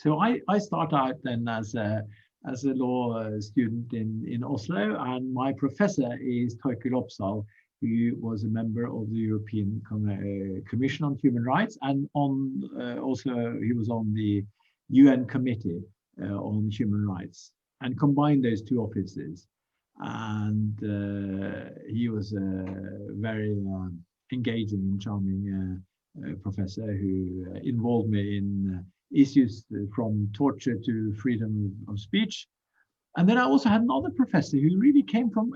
So I start out then as a law student in Oslo, and my professor is Torkel Opsahl, who was a member of the European Commission on Human Rights, and also he was on the UN Committee on Human Rights, and combined those two offices. And he was a very engaging and charming professor who involved me in issues from torture to freedom of speech. And then I also had another professor who really came from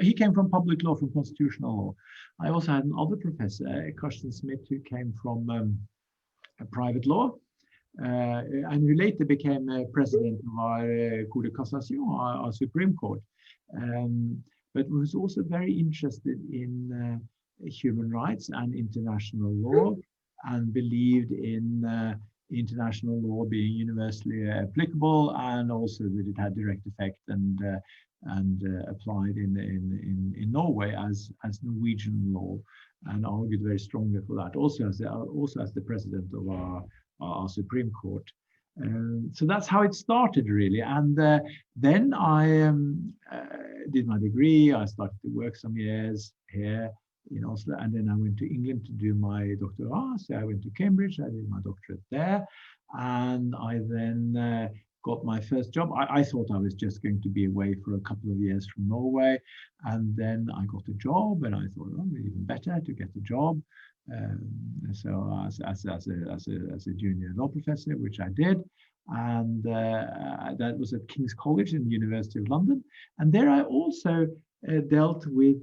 public law, from constitutional law. I also had another professor, Karsten Smith, who came from private law, and who later became president of our Cour de Cassation, our Supreme Court, but was also very interested in human rights and international law, and believed in international law being universally applicable, and also that it had direct effect and applied in Norway as Norwegian law, and argued very strongly for that, also as the president of our Supreme Court. So that's how it started, really. And then I did my degree. I started to work some years here in Oslo, and then I went to England to do my doctorate. So I went to Cambridge, I did my doctorate there, and I then got my first job. I thought I was just going to be away for a couple of years from Norway, and then I got a job, and I thought, oh, even better to get a job. So as a junior law professor, which I did, and that was at King's College in the University of London, and there I also dealt with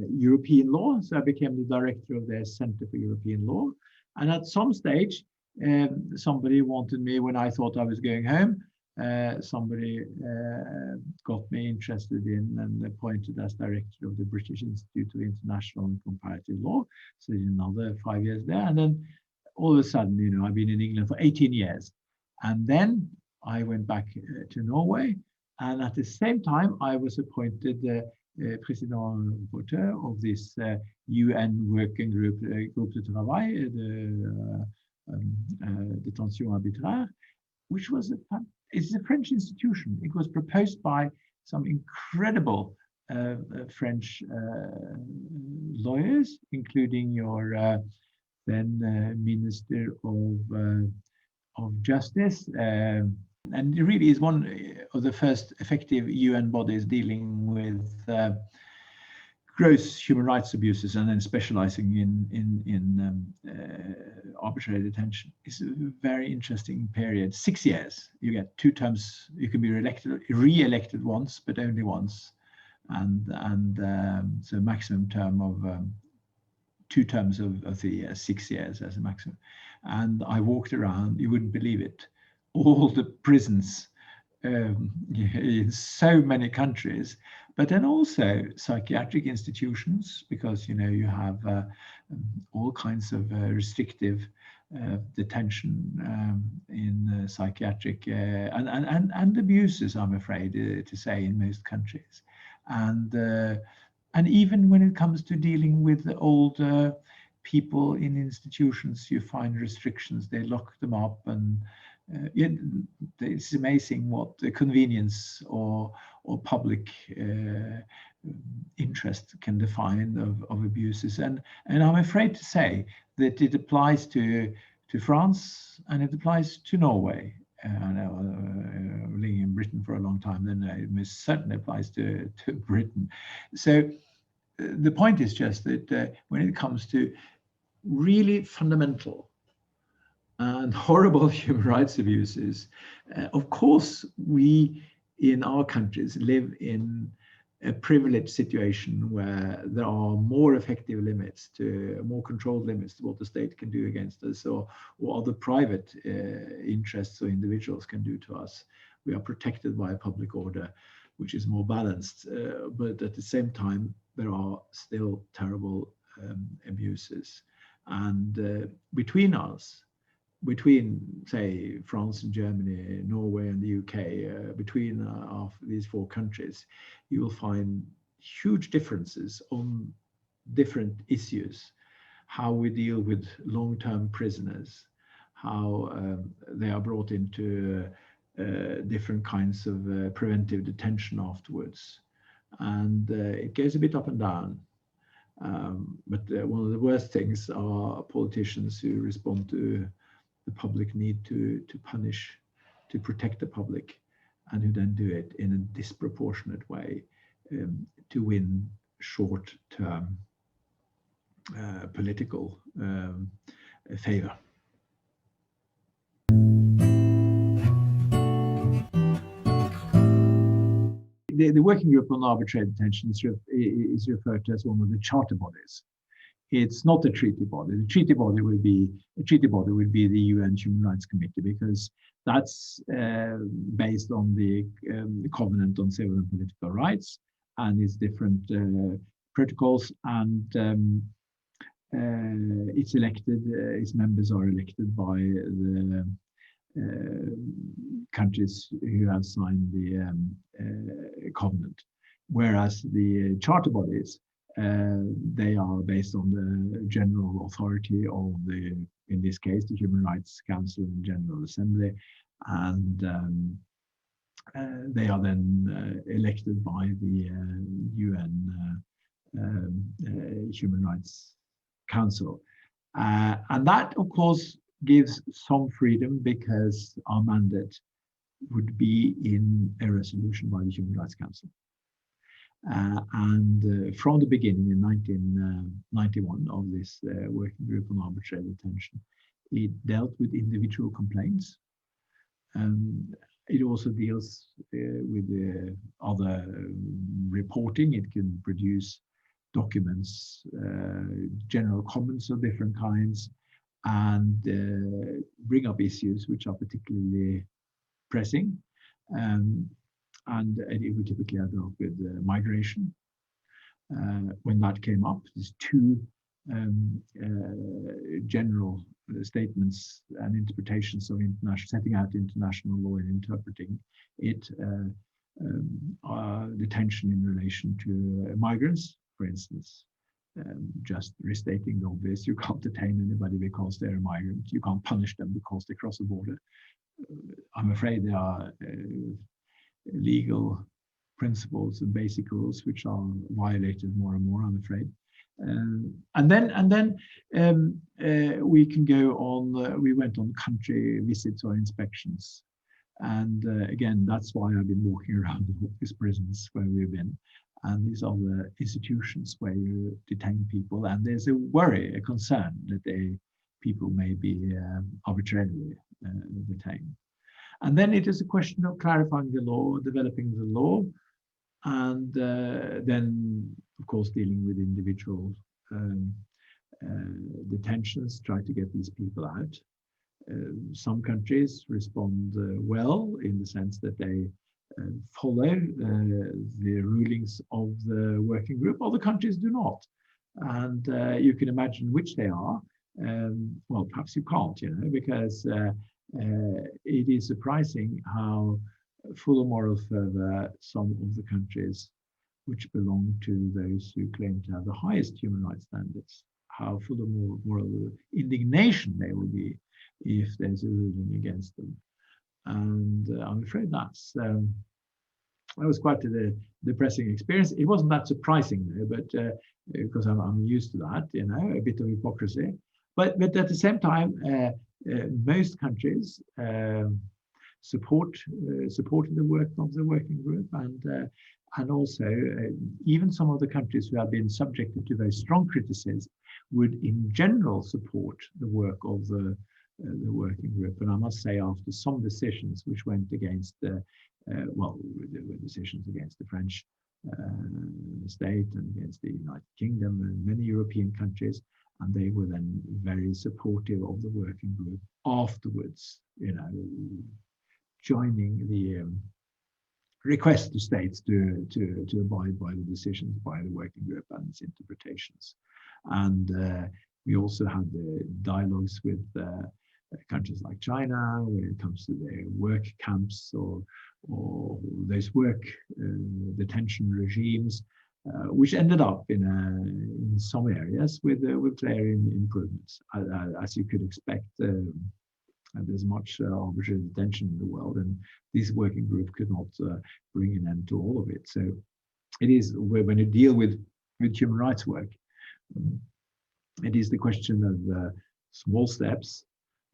European law. So I became the director of their Center for European Law. And at some stage, somebody wanted me, when I thought I was going home, somebody got me interested in and appointed as director of the British Institute of International and Comparative Law. So I did another 5 years there. And then all of a sudden, you know, I've been in England for 18 years. And then I went back to Norway. And at the same time, I was appointed President Rapporteur of this UN working group, Groupe de Travail de Détention Arbitraire, which was it's a French institution. It was proposed by some incredible French lawyers, including your then Minister of Justice. And it really is one of the first effective UN bodies dealing with gross human rights abuses, and then specializing in arbitrary detention. It's a very interesting period. 6 years. You get 2 terms. You can be re-elected once, but only once, and so maximum term of 2 terms of 3 years, 6 years as a maximum. And I walked around. You wouldn't believe it. All the prisons in so many countries, but then also psychiatric institutions, because, you know, you have all kinds of restrictive detention in psychiatric and abuses, I'm afraid to say, in most countries. And even when it comes to dealing with older people in institutions, you find restrictions. They lock them up, and it's amazing what the convenience or public interest can define of abuses. And I'm afraid to say that it applies to France, and it applies to Norway. I know, living in Britain for a long time, then it most certainly applies to Britain. So the point is just that when it comes to really fundamental and horrible human rights abuses, of course, we in our countries live in a privileged situation where there are more effective limits, more controlled limits to what the state can do against us, or other private interests or individuals can do to us. We are protected by a public order which is more balanced, but at the same time, there are still terrible abuses. And between us, between, say, France and Germany, Norway and the UK, between these 4 countries, you will find huge differences on different issues. How we deal with long-term prisoners, how they are brought into different kinds of preventive detention afterwards. And it goes a bit up and down. But one of the worst things are politicians who respond to the public need to punish, to protect the public, and who then do it in a disproportionate way to win short-term political favor. The working group on arbitrary detention is referred to as one of the charter bodies. It's not a treaty body. The treaty body would be the UN Human Rights Committee, because that's based on the Covenant on Civil and Political Rights and its different protocols, and it's elected. Its members are elected by the countries who have signed the covenant, whereas the charter bodies, they are based on the general authority of in this case, the Human Rights Council and General Assembly, and they are then elected by the UN Human Rights Council. And that, of course, gives some freedom, because our mandate would be in a resolution by the Human Rights Council. And from the beginning in 1991 of this working group on arbitrary detention, it dealt with individual complaints. It also deals with other reporting. It can produce documents, general comments of different kinds, and bring up issues which are particularly pressing. And it would typically have dealt with migration. When that came up, there's two general statements and interpretations of setting out international law and interpreting it. Detention in relation to migrants, for instance. Just restating the obvious: you can't detain anybody because they're a migrant. You can't punish them because they cross the border. I'm afraid there are legal principles and basic rules which are violated more and more, I'm afraid. And then we can go on. We went on country visits or inspections, and again, that's why I've been walking around these prisons where we've been. And these are the institutions where you detain people, and there's a worry, a concern that people may be arbitrarily detained. And then it is a question of clarifying the law, developing the law, and then, of course, dealing with individual detentions, try to get these people out. Some countries respond well, in the sense that they follow the rulings of the working group. Other countries do not, and you can imagine which they are. Well, perhaps you can't, because it is surprising how full of moral fervor some of the countries which belong to those who claim to have the highest human rights standards, how full of moral indignation they will be if there's a ruling against them. And I'm afraid that was quite a depressing experience. It wasn't that surprising though, but because I'm used to that, a bit of hypocrisy. But at the same time, most countries supported the work of the working group, and also even some of the countries who have been subjected to very strong criticism would in general support the work of the working group. And I must say, after some decisions which went against there were decisions against the French state and against the United Kingdom and many European countries, and they were then very supportive of the working group afterwards, joining the request to states to abide by the decisions by the working group and its interpretations. And we also had the dialogues with countries like China when it comes to their work camps or those work detention regimes, which ended up in some areas with clear improvements, as you could expect. and there's much arbitrary detention in the world, and this working group could not bring an end to all of it. So it is when you deal with human rights work, it is the question of small steps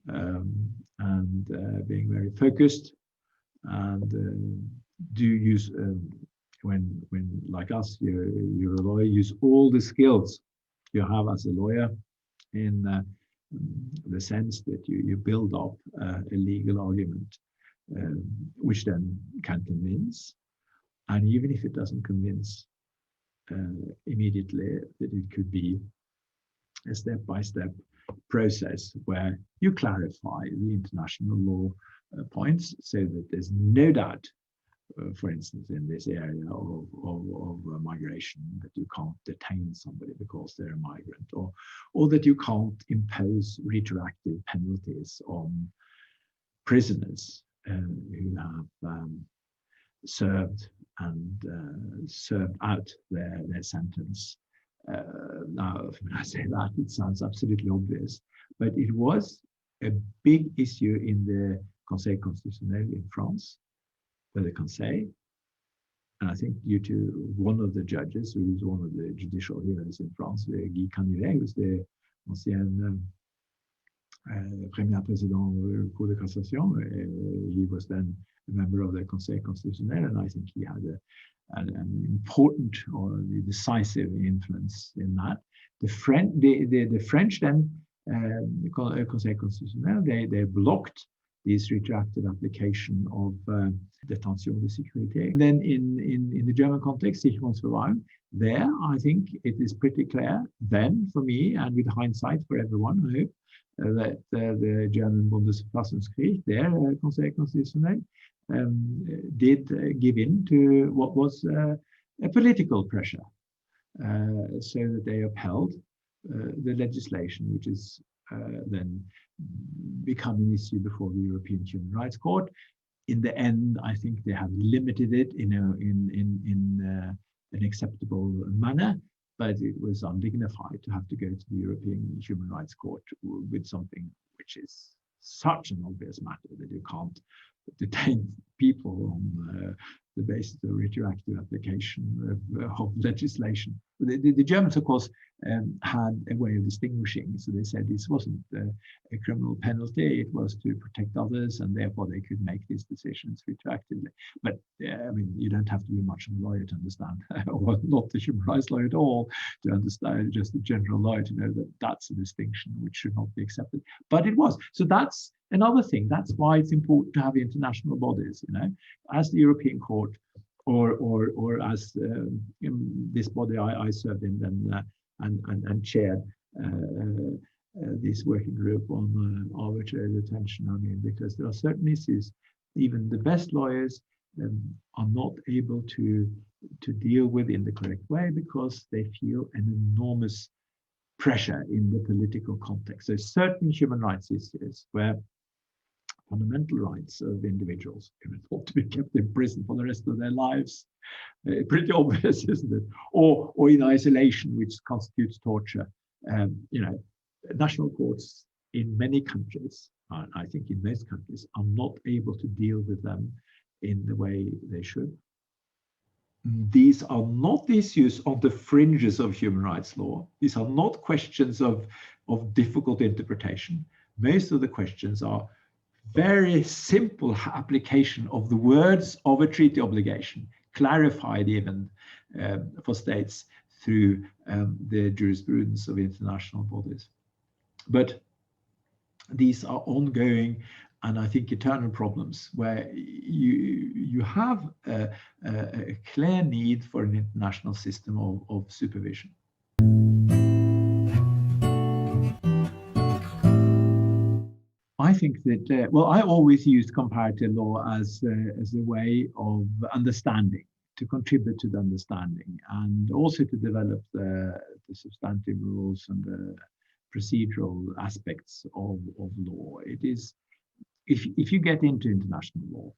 and being very focused, and do use when like us, you're a lawyer, use all the skills you have as a lawyer in the sense that you build up a legal argument which then can convince, and even if it doesn't convince immediately, that it could be a step-by-step process where you clarify the international law points so that there's no doubt, for instance, in this area of migration, that you can't detain somebody because they're a migrant, or that you can't impose retroactive penalties on prisoners who have served out their sentence. Now, when I say that, it sounds absolutely obvious, but it was a big issue in the Conseil constitutionnel in France, where the Conseil, and I think due to one of the judges, who is one of the judicial heroes in France, Guy Canuret, who's the ancien premier président Cour de cassation. He was then a member of the Conseil constitutionnel, and I think he had an important or decisive influence in that. The French then, the Conseil constitutionnel, they blocked this retroactive application of détention de sécurité. Then in the German context, Sicherungsverwahrung, there I think it is pretty clear then for me, and with hindsight for everyone, I hope, that the German Bundesverfassungsgericht, their Conseil constitutionnel, did give in to what was a political pressure, so that they upheld the legislation, which is then become an issue before the European Human Rights Court. In the end, I think they have limited it in an acceptable manner, but it was undignified to have to go to the European Human Rights Court with something which is such an obvious matter that you can't detain people on the basis of retroactive application of legislation. The Germans, of course, had a way of distinguishing. So they said this wasn't a criminal penalty, it was to protect others, and therefore they could make these decisions retroactively. But I mean, you don't have to be much of a lawyer to understand, or not a human rights lawyer at all, to understand, just a general lawyer to know that that's a distinction which should not be accepted. But it was. So that's another thing. That's why it's important to have international bodies, you know, as the European Court, or as in this body I served in then and chaired this working group on arbitrary detention. I mean, because there are certain issues even the best lawyers are not able to deal with in the correct way, because they feel an enormous pressure in the political context. So certain human rights issues where fundamental rights of individuals ought to be kept in prison for the rest of their lives. Pretty obvious, isn't it? Or in isolation, which constitutes torture. You know, national courts in many countries, I think in most countries, are not able to deal with them in the way they should. These are not issues on the fringes of human rights law. These are not questions of difficult interpretation. Most of the questions are very simple application of the words of a treaty obligation, clarified even for states through the jurisprudence of international bodies. But these are ongoing and I think eternal problems where you have a clear need for an international system of supervision. I think that, well, I always used comparative law as a way of understanding, to contribute to the understanding, and also to develop the substantive rules and the procedural aspects of law. It is, if you get into international law,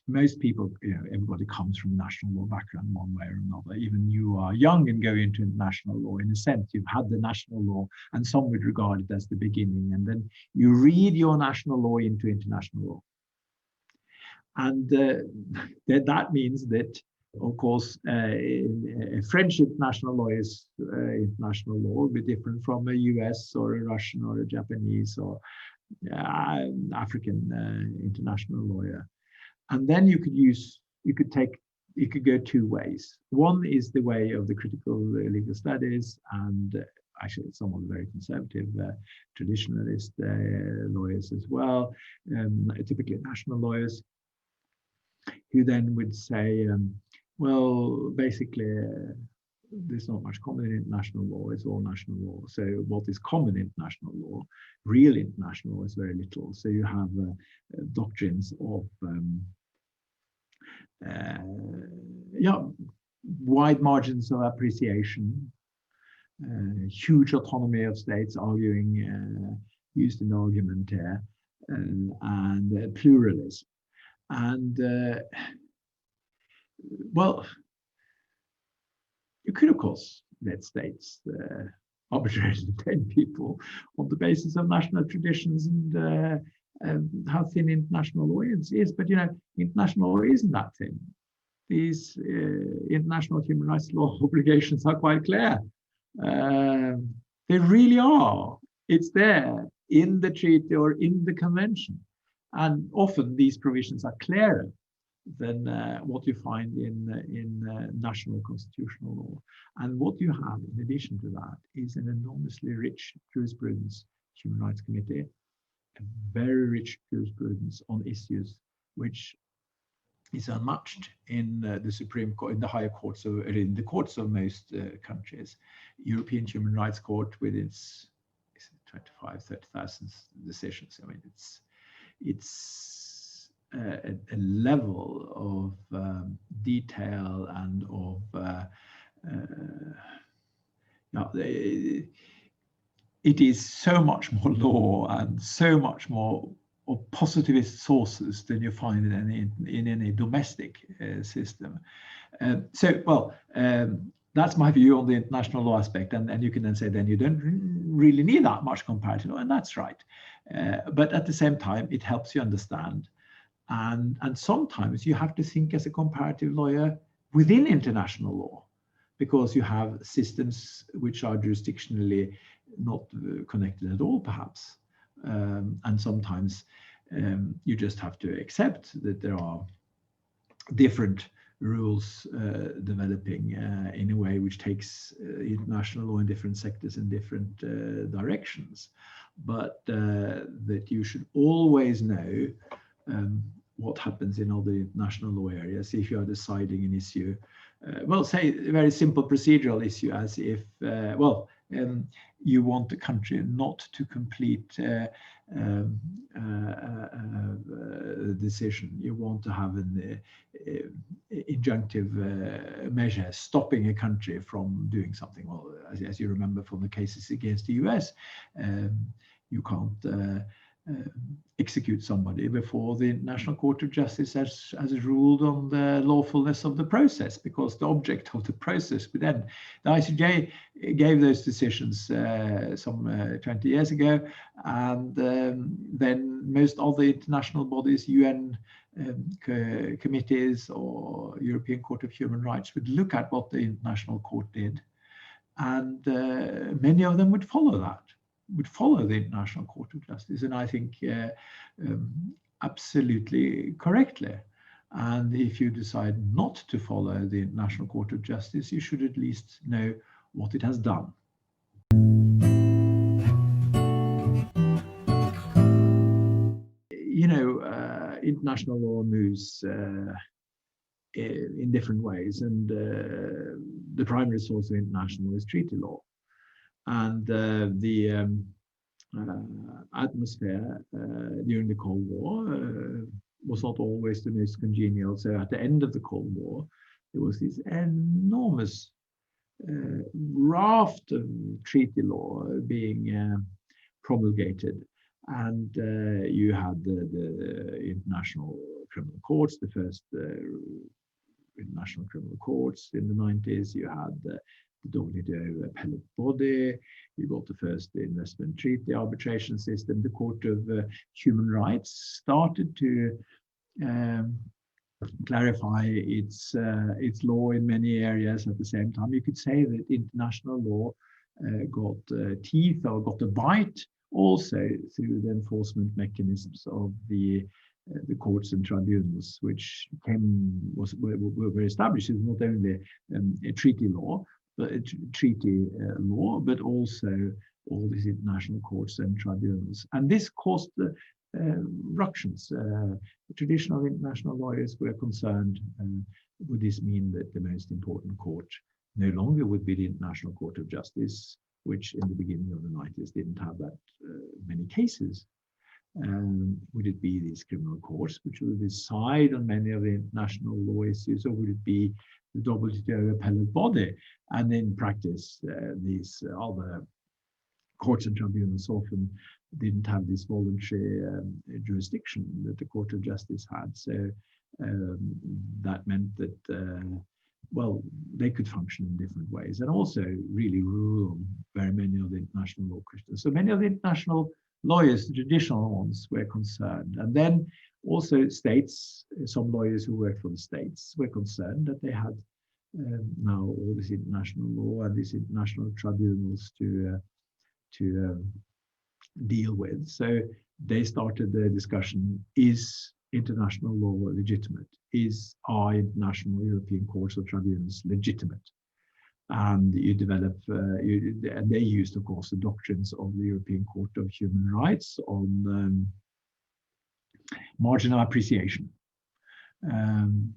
most people, everybody comes from a national law background one way or another. Even you are young and go into international law. In a sense, you've had the national law, and some would regard it as the beginning. And then you read your national law into international law. And that means that, of course, French international law is international law will be different from a US or a Russian or a Japanese or African international lawyer. And then you could go two ways. One is the way of the critical legal studies, and actually some of the very conservative traditionalist lawyers as well, typically national lawyers, who then would say, well, basically, there's not much common in international law, it's all national law. So what is common in international law, real international law, is very little. So you have doctrines of wide margins of appreciation, huge autonomy of states arguing, used in argumentaire, and pluralism. And well, you could, of course, let states arbitrarily detain people on the basis of national traditions and how thin international law is. But, international law isn't that thin. These international human rights law obligations are quite clear. They really are. It's there in the treaty or in the convention. And often these provisions are clearer than what you find in national constitutional law. And what you have in addition to that is an enormously rich jurisprudence, Human Rights Committee, a very rich jurisprudence on issues which is unmatched in the Supreme Court, in the higher courts, or in the courts of most countries. European Human Rights Court with its 25, 30,000 decisions. I mean, it's a level of detail and of it is so much more law and so much more of positivist sources than you find in any domestic system. That's my view on the international law aspect, and you can then say then you don't really need that much comparative law, and that's right. But at the same time, it helps you understand. And sometimes you have to think as a comparative lawyer within international law, because you have systems which are jurisdictionally not connected at all, perhaps. And sometimes you just have to accept that there are different rules developing in a way which takes international law in different sectors in different directions. But that you should always know what happens in other international law areas if you are deciding an issue. Say a very simple procedural issue, as if, you want the country not to complete a decision. You want to have an injunctive measure stopping a country from doing something. Well, as you remember from the cases against the US, you can't execute somebody before the International Court of Justice has ruled on the lawfulness of the process, because the object of the process, but then the ICJ gave those decisions some 20 years ago, and then most other international bodies, UN committees or European Court of Human Rights, would look at what the International Court did, and many of them would follow that. Would follow the International Court of Justice, and I think absolutely correctly. And if you decide not to follow the International Court of Justice, you should at least know what it has done. International law moves in different ways, and the primary source of international is treaty law. And the atmosphere during the Cold War was not always the most congenial. So at the end of the Cold War, there was this enormous raft of treaty law being promulgated. And you had the international criminal courts, the first international criminal courts in the 90s. You had the WTO appellate body. You got the first investment treaty arbitration system. The Court of Human Rights started to clarify its law in many areas at the same time. You could say that international law got teeth or got a bite also through the enforcement mechanisms of the courts and tribunals, which were established as not only a treaty law, but also all these international courts and tribunals. And this caused ructions. Traditional international lawyers were concerned, would this mean that the most important court no longer would be the International Court of Justice, which in the beginning of the 90s didn't have that many cases? Would it be these criminal courts which will decide on many of the international law issues, or would it be the WTO appellate body? And in practice, these other courts and tribunals often didn't have this voluntary jurisdiction that the Court of Justice had. So that meant that, well, they could function in different ways and also really rule on very many of the international law questions. So many of the international lawyers, the traditional ones, were concerned. And then also states, some lawyers who worked for the states were concerned that they had now all this international law and these international tribunals to deal with. So they started the discussion, is international law legitimate? Are international European courts or tribunals legitimate? And you develop, and they used, of course, the doctrines of the European Court of Human Rights on marginal appreciation. And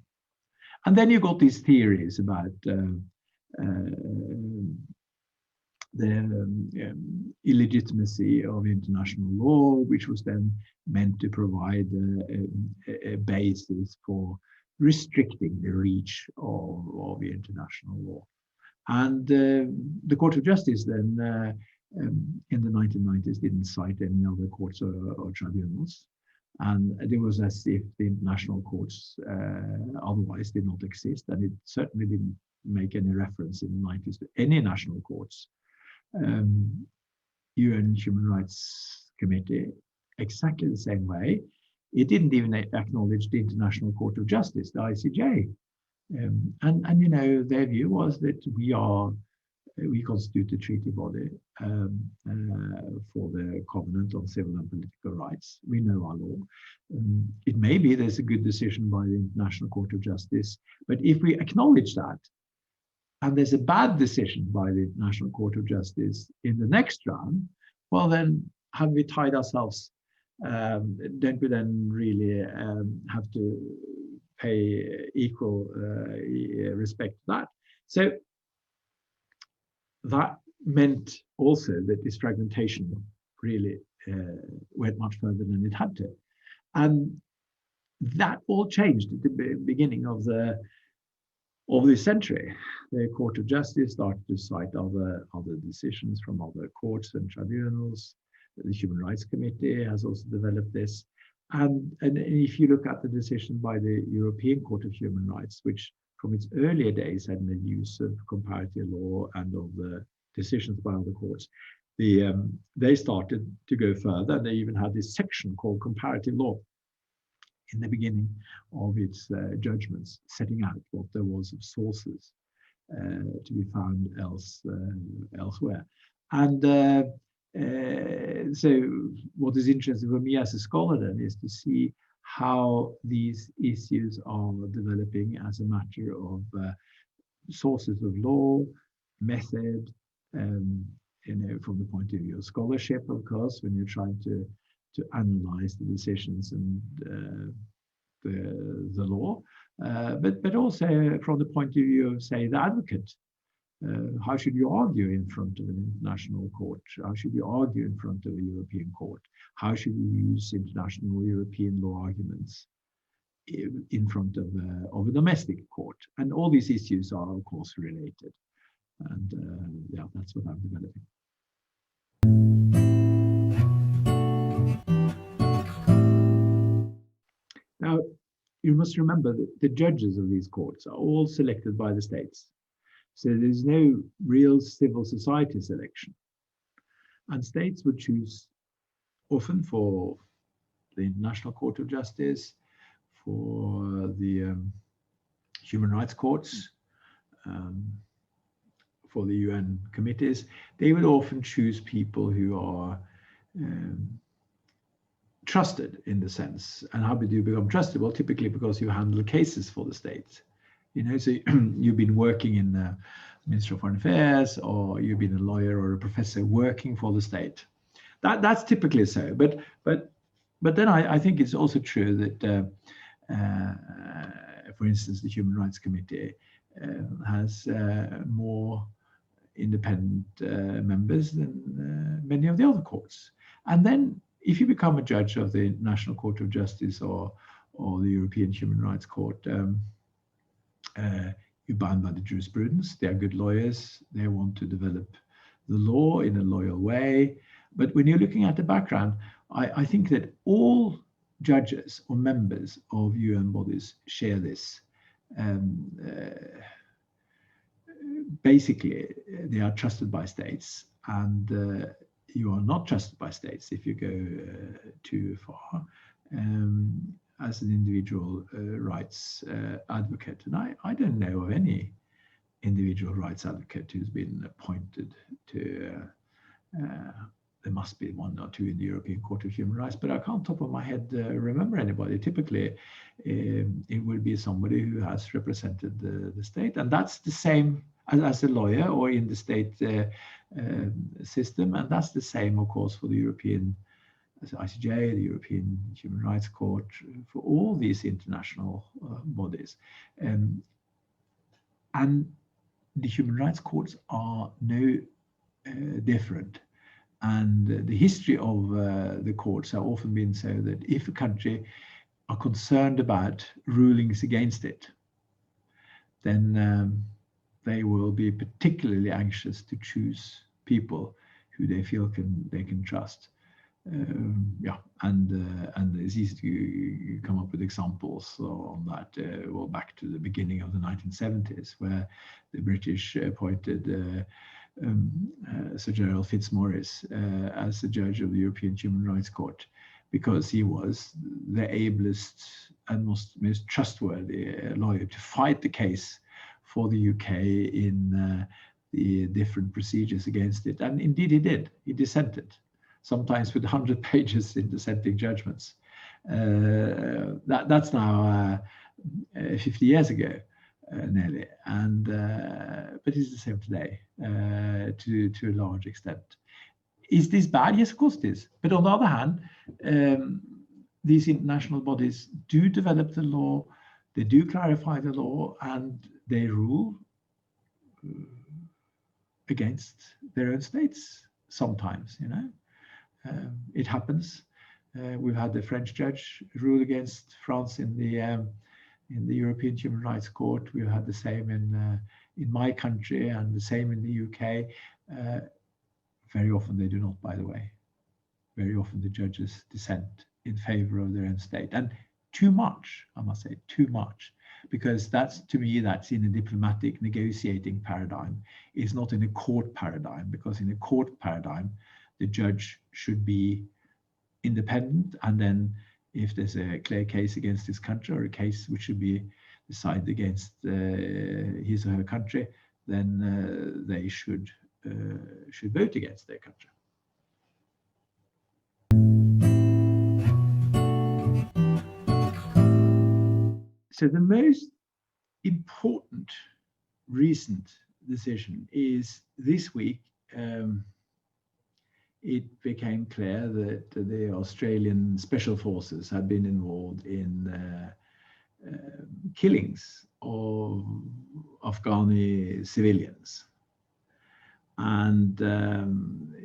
then you got these theories about the illegitimacy of international law, which was then meant to provide a basis for restricting the reach of the international law. And the Court of Justice then in the 1990s didn't cite any other courts or tribunals. And it was as if the international courts otherwise did not exist. And it certainly didn't make any reference in the 90s to any national courts. UN Human Rights Committee, exactly the same way. It didn't even acknowledge the International Court of Justice, the ICJ. And you know, their view was that we constitute a treaty body for the Covenant on Civil and Political Rights. We know our law. It may be there's a good decision by the International Court of Justice, but if we acknowledge that, and there's a bad decision by the International Court of Justice in the next round, well then, have we tied ourselves? Don't we then really have to pay equal respect to that? So that meant also that this fragmentation really went much further than it had to. And that all changed at the beginning of this century. The Court of Justice started to cite other decisions from other courts and tribunals. The Human Rights Committee has also developed this. And if you look at the decision by the European Court of Human Rights, which from its earlier days had made use of comparative law and of the decisions by other courts, they started to go further. They even had this section called comparative law in the beginning of its judgments, setting out what there was of sources to be found elsewhere. And so what is interesting for me as a scholar then is to see how these issues are developing as a matter of sources of law, method, you know, from the point of view of scholarship, of course, when you're trying to analyze the decisions and the law, but also from the point of view of, say, the advocate. How should you argue in front of an international court? How should you argue in front of a European court? How should you use international European law arguments in front of a domestic court? And all these issues are, of course, related. And yeah, that's what I'm developing. Now, you must remember that the judges of these courts are all selected by the states. So there's no real civil society selection. And states would choose often for the International Court of Justice, for the human rights courts, for the UN committees. They would often choose people who are trusted in the sense. And how do you become trusted? Well, typically because you handle cases for the state. So you've been working in the Ministry of Foreign Affairs, or you've been a lawyer or a professor working for the state. That's typically so. But then I think it's also true that, for instance, the Human Rights Committee has more independent members than many of the other courts. And then if you become a judge of the National Court of Justice or the European Human Rights Court, you're bound by the jurisprudence. They are good lawyers. They want to develop the law in a loyal way. But when you're looking at the background, I think that all judges or members of UN bodies share this. Basically, they are trusted by states, and you are not trusted by states if you go too far as an individual rights advocate. And I don't know of any individual rights advocate who's been appointed to, there must be one or two in the European Court of Human Rights, but I can't top of my head remember anybody. Typically, it will be somebody who has represented the state, and that's the same as a lawyer or in the state system, and that's the same, of course, for the European ICJ, the European Human Rights Court, for all these international bodies. And the human rights courts are no different. And the history of the courts have often been so that if a country are concerned about rulings against it, then they will be particularly anxious to choose people who they feel they can trust. And it's easy to come up with examples on that. Well, back to the beginning of the 1970s, where the British appointed Sir Gerald Fitzmaurice as the judge of the European Human Rights Court, because he was the ablest and most trustworthy lawyer to fight the case for the UK in the different procedures against it. And indeed he did. He dissented, sometimes with 100 pages in dissenting judgments. That's now 50 years ago, nearly. And but it's the same today to a large extent. Is this bad? Yes, of course it is. But on the other hand, these international bodies do develop the law, they do clarify the law, and they rule against their own states sometimes, it happens. We've had the French judge rule against France in the European Human Rights Court. We've had the same in my country and the same in the UK. Very often they do not, by the way. Very often the judges dissent in favor of their own state. And too much, I must say, too much. Because that's, to me, that's in a diplomatic negotiating paradigm. It's not in a court paradigm, because in a court paradigm, the judge should be independent. And then if there's a clear case against his country, or a case which should be decided against his or her country, then they should vote against their country. So the most important recent decision is this week. It became clear that the Australian Special Forces had been involved in killings of Afghani civilians. And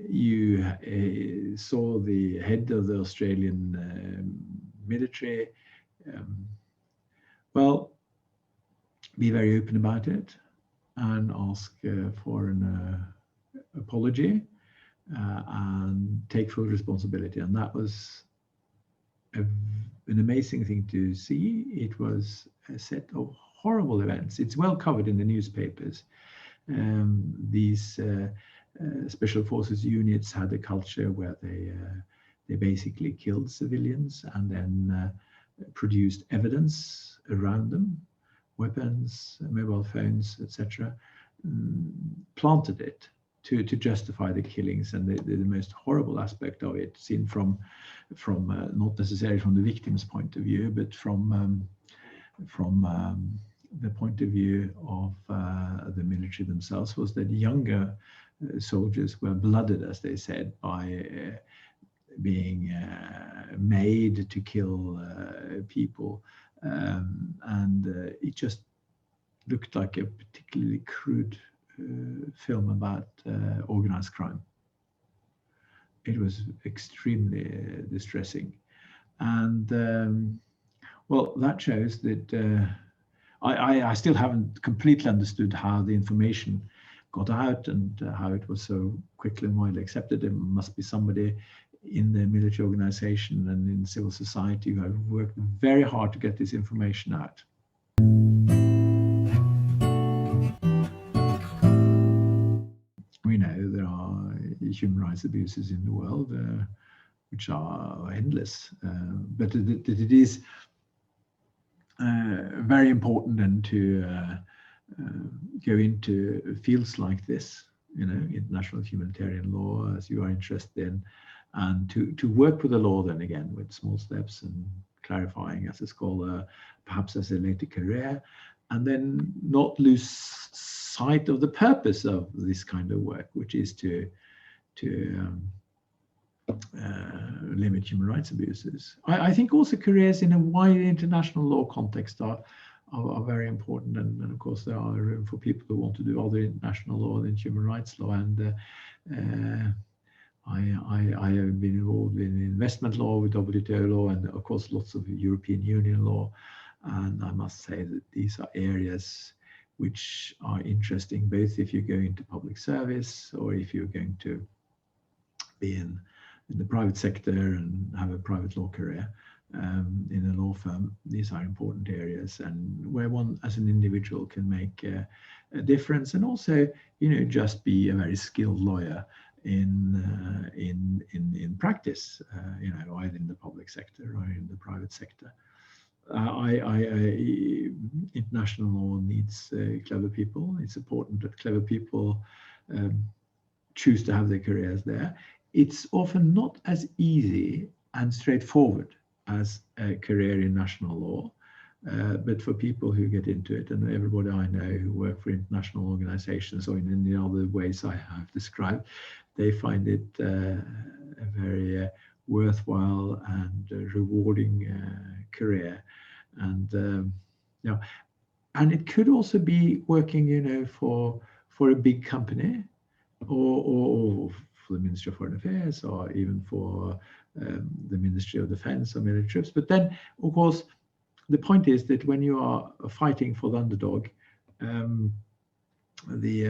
you saw the head of the Australian military be very open about it and ask for an apology and take full responsibility. And that was a an amazing thing to see. It was a set of horrible events. It's well covered in the newspapers. These special forces units had a culture where they basically killed civilians and then produced evidence around them, weapons, mobile phones, etc., planted it to justify the killings. And the most horrible aspect of it, seen from not necessarily from the victim's point of view, but from the point of view of the military themselves, was that younger soldiers were blooded, as they said, by being made to kill people. And it just looked like a particularly crude film about organized crime. It was extremely distressing. And well, that shows that I still haven't completely understood how the information got out and how it was so quickly and widely accepted. There must be somebody in the military organization and in civil society who have worked very hard to get this information out. We know there are human rights abuses in the world, which are endless, but it is very important then to go into fields like this, international humanitarian law, as you are interested in, and to work with the law then again with small steps and clarifying as a scholar, perhaps as a later career, and then not lose sight of the purpose of this kind of work, which is to limit human rights abuses. I think also careers in a wider international law context are very important, and of course there are room for people who want to do other international law than human rights law. And I have been involved in investment law with WTO law, and of course lots of European Union law. And I must say that these are areas which are interesting, both if you go into public service or if you're going to be in the private sector and have a private law career in a law firm. These are important areas, and where one as an individual can make a difference, and also, just be a very skilled lawyer in practice, either in the public sector or in the private sector. International law needs clever people. It's important that clever people choose to have their careers there. It's often not as easy and straightforward as a career in national law, but for people who get into it, and everybody I know who work for international organizations or in the other ways I have described, they find it a very worthwhile and rewarding career. And and it could also be working, for a big company, or for the Ministry of Foreign Affairs, or even for the Ministry of Defense or military troops. But then, of course, the point is that when you are fighting for the underdog, the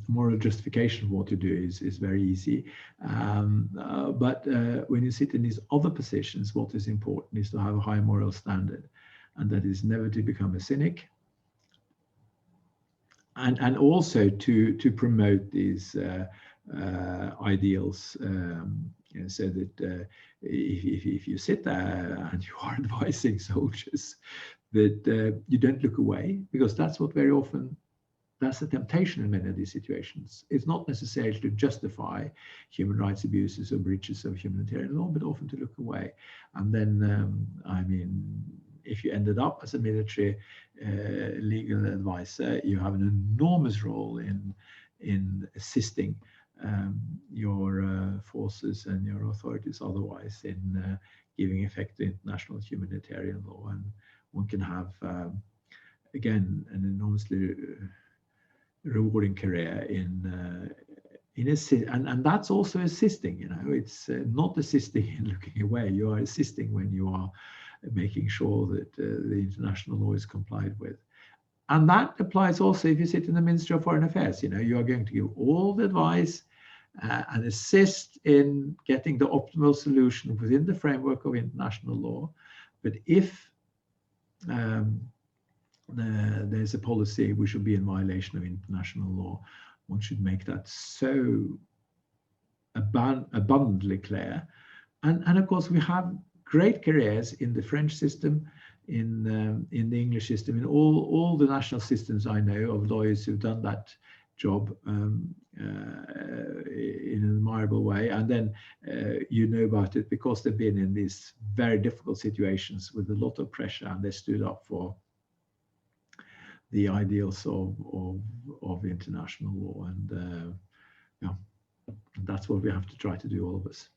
moral justification of what you do is very easy. But when you sit in these other positions, what is important is to have a high moral standard, and that is never to become a cynic, and also to promote these ideals, so that if you sit there and you are advising soldiers, that you don't look away, because that's what very often, that's the temptation in many of these situations. It's not necessarily to justify human rights abuses or breaches of humanitarian law, but often to look away. And then, if you ended up as a military legal advisor, you have an enormous role in assisting your forces and your authorities otherwise in giving effect to international humanitarian law. And one can have, again, an enormously rewarding career in and that's also assisting. It's not assisting in looking away. You are assisting when you are making sure that the international law is complied with. And that applies also if you sit in the Ministry of Foreign Affairs. You are going to give all the advice and assist in getting the optimal solution within the framework of international law. But if there's a policy which will be in violation of international law, one should make that so abundantly clear. And of course, we have great careers in the French system, in the English system, in all the national systems I know of lawyers who've done that job in an admirable way. And then you know about it because they've been in these very difficult situations with a lot of pressure, and they stood up for the ideals of international law. And yeah, that's what we have to try to do, all of us.